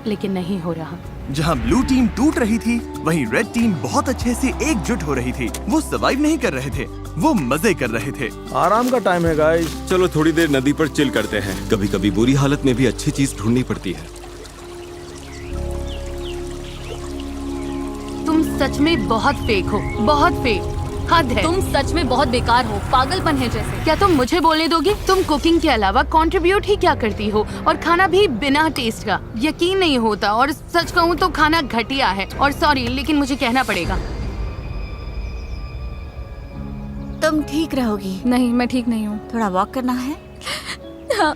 लेकिन नहीं हो रहा। जहां ब्लू टीम टूट रही थी, वहीं रेड टीम बहुत अच्छे से एकजुट हो रही थी। वो सर्वाइव नहीं कर रहे थे, वो मजे कर रहे थे। आराम का टाइम है गाइस। चलो थोड़ी देर नदी पर चिल करते हैं। कभी कभी बुरी हालत में भी अच्छी चीज ढूंढनी पड़ती है। तुम सच में बहुत फेक हो, बहुत फेक। हद है। तुम सच में बहुत बेकार हो, पागलपन है जैसे। क्या तुम मुझे बोलने दोगे? तुम कुकिंग के अलावा कंट्रीब्यूट ही क्या करती हो, और खाना भी बिना टेस्ट का। यकीन नहीं होता, और सच कहूँ तो खाना घटिया है। और सॉरी, लेकिन मुझे कहना पड़ेगा। तुम ठीक रहोगी? नहीं, मैं ठीक नहीं हूँ। थोड़ा वॉक करना है? हाँ,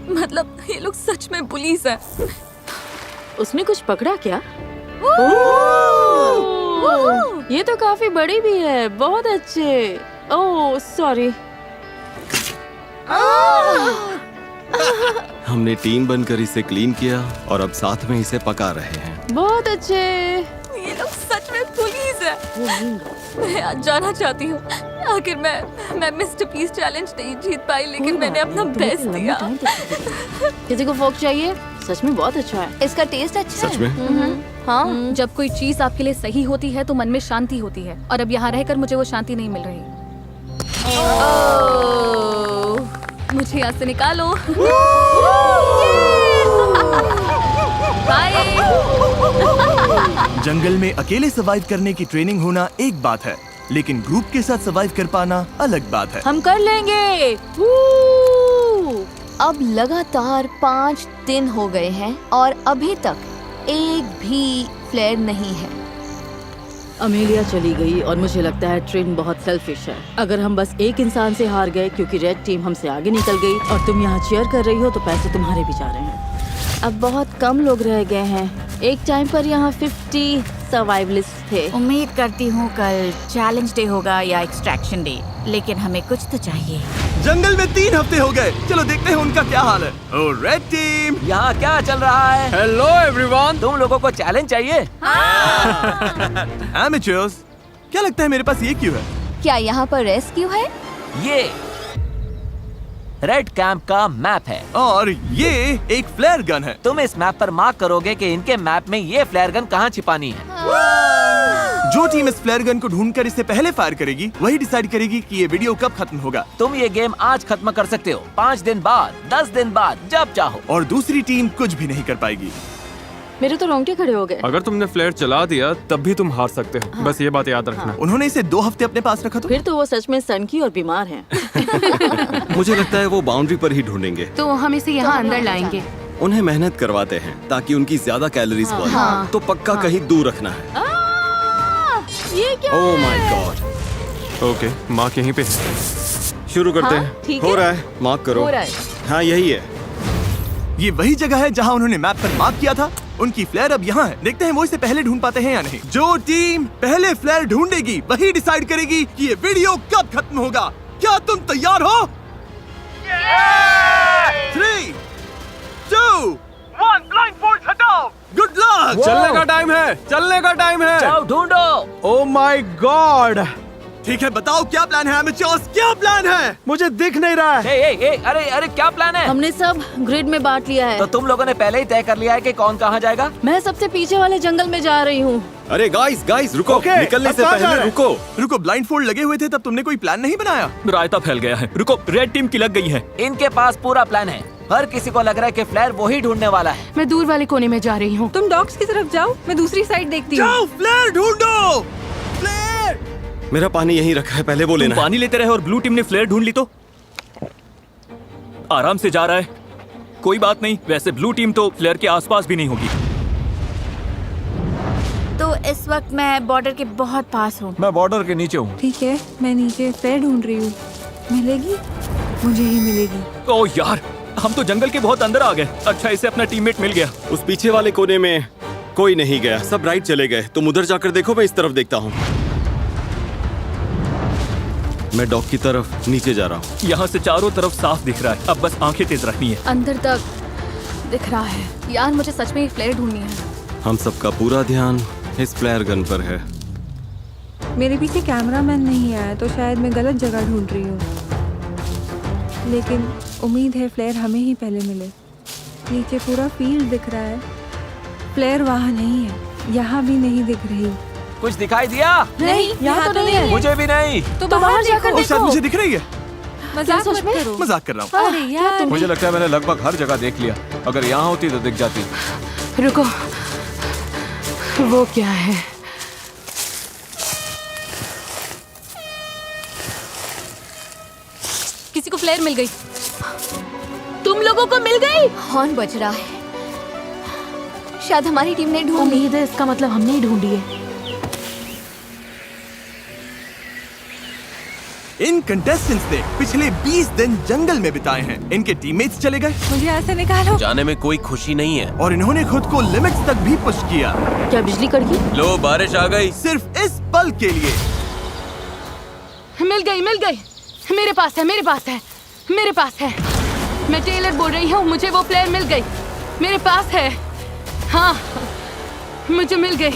मतलब ये लोग सच में पुलिस है। उसने कुछ पकड़ा क्या? ये तो काफी बड़ी भी है। बहुत अच्छे। Oh sorry. हमने टीम बनकर इसे क्लीन किया और अब साथ में इसे पका रहे हैं। बहुत अच्छे। ये लोग सच में पुलिस है। मैं आज जाना चाहती हूँ। आखिर मैं मिस्टर पीस चैलेंज नहीं जीत पाई, लेकिन मैंने अपना बेस्ट दिया। किसी को फोक चाहिए? सच में बहुत अच्छा है। इसका टेस्ट अच्छा सच में? हाँ, जब कोई चीज आपके लिए सही होती है तो मन में शांति होती है, और अब यहाँ रहकर मुझे वो शांति नहीं मिल रही। मुझे यहाँ से निकालो। बाय। जंगल में अकेले सर्वाइव करने की ट्रेनिंग होना एक बात है, लेकिन ग्रुप के साथ सर्वाइव कर पाना अलग बात है। हम कर लेंगे। अब लगातार 5 दिन हो गए हैं और अभी तक एक भी फ्लेयर नहीं है। अमेलिया चली गई और मुझे लगता है ट्रेन बहुत सेल्फिश है। अगर हम बस एक इंसान से हार गए क्योंकि रेड टीम हमसे आगे निकल गई और तुम यहाँ चीयर कर रही हो, तो पैसे तुम्हारे भी जा रहे हैं। अब बहुत कम लोग रह गए हैं। एक टाइम पर यहाँ 50 सर्वाइवलिस्ट थे। उम्मीद करती हूँ कल चैलेंज डे होगा या एक्सट्रैक्शन डे, लेकिन हमें कुछ तो चाहिए। जंगल में 3 हफ्ते हो गए। चलो देखते हैं उनका क्या हाल है। ओ रेड टीम, यहाँ क्या चल रहा है? Hello everyone. तुम लोगों को चैलेंज चाहिए? एमेचर्स, क्या लगता है मेरे पास ये क्यों है? क्या यहाँ पर रेस्क्यू है? ये रेड कैंप का मैप है और ये एक फ्लेयर गन है। तुम इस मैप पर मार्क करोगे कि इनके मैप में ये फ्लेयर गन कहाँ छिपानी है। जो टीम इस फ्लेयर गन को ढूंढकर इसे पहले फायर करेगी, वही डिसाइड करेगी कि ये वीडियो कब खत्म होगा। तुम ये गेम आज खत्म कर सकते हो, 5 दिन बाद, 10 दिन बाद, जब चाहो। और दूसरी टीम कुछ भी नहीं कर पाएगी। मेरे तो रोंगटे खड़े हो गए। अगर तुमने फ्लेयर चला दिया तब भी तुम हार सकते हो। हाँ। बस ये बात याद रखना। उन्होंने इसे 2 हफ्ते अपने पास रखा फिर तो वो सच में सनकी और बीमार हैं। मुझे लगता है वो बाउंड्री पर ही ढूंढेंगे। तो हम इसे यहाँ अंदर लाएंगे। उन्हें मेहनत करवाते हैं ताकि उनकी ज्यादा कैलोरीज बढ़े। हाँ। तो पक्का कहीं दूर रखना है। ये क्या oh my God. Okay, mark यहीं पे। शुरू करते हाँ, हैं। ठीक हो है। रहा है, मार्क करो। हो रहा है। हाँ यही है। ये वही जगह है जहां उन्होंने मैप पर मार्क किया था। उनकी फ्लेयर अब यहाँ है। देखते हैं वो इसे पहले ढूंढ पाते हैं या नहीं। जो टीम पहले फ्लेयर ढूंढेगी वही डिसाइड करेगी कि ये वीडियो कब खत्म होगा। क्या तुम तैयार हो? 3, 2, 1, ब्लाइंड फोर्स हटाओ। Good luck. चलने का टाइम है, चलने का टाइम है। जाओ ढूंढो। Oh my God. ठीक है, बताओ क्या प्लान है एमेचर्स, क्या प्लान है? मुझे दिख नहीं रहा है। अरे क्या प्लान है? हमने सब ग्रिड में बांट लिया है। तो तुम लोगों ने पहले ही तय कर लिया है कि कौन कहाँ जाएगा? मैं सबसे पीछे वाले जंगल में जा रही हूँ। अरे गाइस रुको। Okay, निकलने अब से कहाँ जा पहले रहे हैं? रुको। ब्लाइंड फोल्ड लगे हुए थे तब तुमने कोई प्लान नहीं बनाया? रायता फैल गया है। रुको, रेड टीम की लग गई है। इनके पास पूरा प्लान है। हर किसी को लग रहा है कि फ्लेयर वही ढूंढने वाला है। मैं दूर वाले कोने में जा रही हूँ। तुम डॉग्स की तरफ जाओ, मैं दूसरी साइड देखती हूँ। जाओ फ्लेयर ढूंढो। फ्लेयर। मेरा पानी यहीं रखा है, पहले वो लेना। पानी लेते रहे और ब्लू टीम ने फ्लेयर ढूंढ ली तो आराम से जा रहा है। कोई बात नहीं, वैसे ब्लू टीम तो फ्लेयर के आसपास भी नहीं होगी। तो इस वक्त मैं बॉर्डर के बहुत पास हूँ। मैं बॉर्डर के नीचे हूँ। ठीक है, मैं नीचे फ्लेयर ढूंढ रही हूँ। मिलेगी? मुझे ही मिलेगी। ओह यार, हम तो जंगल के बहुत अंदर आ गए। अच्छा, इसे अपना टीममेट मिल गया। उस पीछे वाले कोने में कोई नहीं गया, सब राइट चले गए। तुम उधर जाकर देखो, मैं इस तरफ देखता हूँ। मैं डॉग की तरफ नीचे जा रहा हूँ। यहाँ से चारों तरफ साफ दिख रहा है। अब बस आंखें तेज रखनी है। अंदर तक दिख रहा है। यार मुझे सच में एक फ्लेयर ढूंढनी है। हम सबका पूरा ध्यान इस फ्लेयर गन पर है। मेरे पीछे कैमरामैन नहीं आया तो शायद मैं गलत जगह ढूंढ रही हूँ, लेकिन उम्मीद है फ्लेयर हमें ही पहले मिले। नीचे पूरा फील्ड दिख रहा है, फ्लेयर वहाँ नहीं है, यहाँ भी नहीं दिख रही। कुछ दिखाई दिया? नहीं, यहाँ तो नहीं है। मुझे भी नहीं। तो बाहर जाकर ओ, शायद देखो। मुझे दिख रही है। मजाक मत करो। मजाक कर रहा हूँ। अरे यार, मुझे लगता है मैंने लगभग हर जगह देख लिया। अगर यहाँ होती तो दिख जाती। रुको, वो क्या है? किसी को फ्लेयर मिल गई। तुम लोगों को मिल गई? हॉर्न बज रहा है। शायद हमारी टीम ने ढूंढ ली। उम्मीद है इसका मतलब हमने ही ढूंढी है। इन कंटेस्टेंट्स ने पिछले 20 दिन जंगल में बिताए हैं। इनके टीममेट्स चले गए। मुझे यहाँ से निकालो। जाने में कोई खुशी नहीं है। और इन्होंने खुद को लिमिट्स तक भी पुश किया। क्या बिजली कड़की? लो, बारिश आ गई। सिर्फ इस पल के लिए। मिल गई, मिल गई। मेरे पास है, मेरे पास है, मेरे पास है। मैं टेलर बोल रही हूँ, मुझे वो प्लेयर मिल गई। मेरे पास है। हाँ, मुझे मिल गई।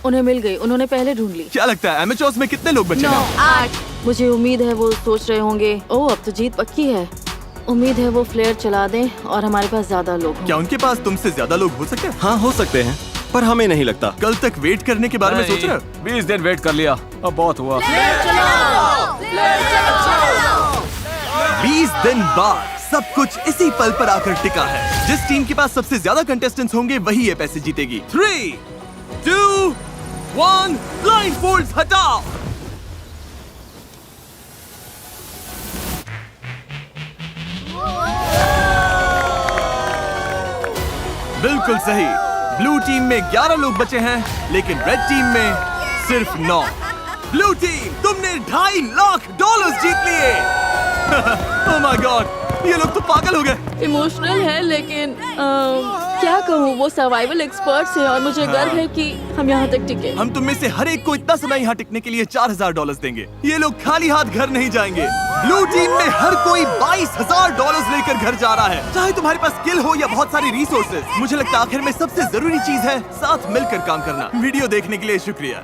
उन्हें मिल गई, उन्होंने पहले ढूंढ ली। क्या लगता है एमेचोर्स में कितने लोग बचे हैं? 8। मुझे उम्मीद है वो सोच रहे होंगे, ओह अब तो जीत पक्की है। उम्मीद है वो फ्लेयर चला दें और हमारे पास ज्यादा लोग हों। क्या उनके पास तुमसे ज्यादा लोग हो सकते हैं? हाँ, हो सकते हैं, पर हमें नहीं लगता। कल तक वेट करने के बारे में सोच रहे हो? 20 दिन वेट कर लिया, अब बहुत हुआ। 20 दिन बाद सब कुछ इसी पल पर आकर टिका है। जिस टीम के पास सबसे ज्यादा कंटेस्टेंट्स होंगे वही ये पैसे जीतेगी। 3, 2, 1, ब्लाइंडफोल्ड्स हटाओ। बिल्कुल सही। ब्लू टीम में 11 लोग बचे हैं, लेकिन रेड टीम में सिर्फ 9। ब्लू टीम, तुमने $2.5 लाख जीत लिए। ओह माय गॉड, ये लोग तो पागल हो गए। इमोशनल है, लेकिन क्या कहूँ, वो सर्वाइवल एक्सपर्ट्स हैं और मुझे गर्व है कि हम यहाँ तक टिके। हम तुम में से हर एक को इतना समय यहाँ टिकने के लिए $4,000 देंगे। ये लोग खाली हाथ घर नहीं जाएंगे। ब्लू टीम में हर कोई $22,000 लेकर घर जा रहा है, चाहे तुम्हारे पास स्किल हो या बहुत सारी रिसोर्सेज। मुझे लगता है आखिर में सबसे जरूरी चीज है साथ मिलकर काम करना। वीडियो देखने के लिए शुक्रिया।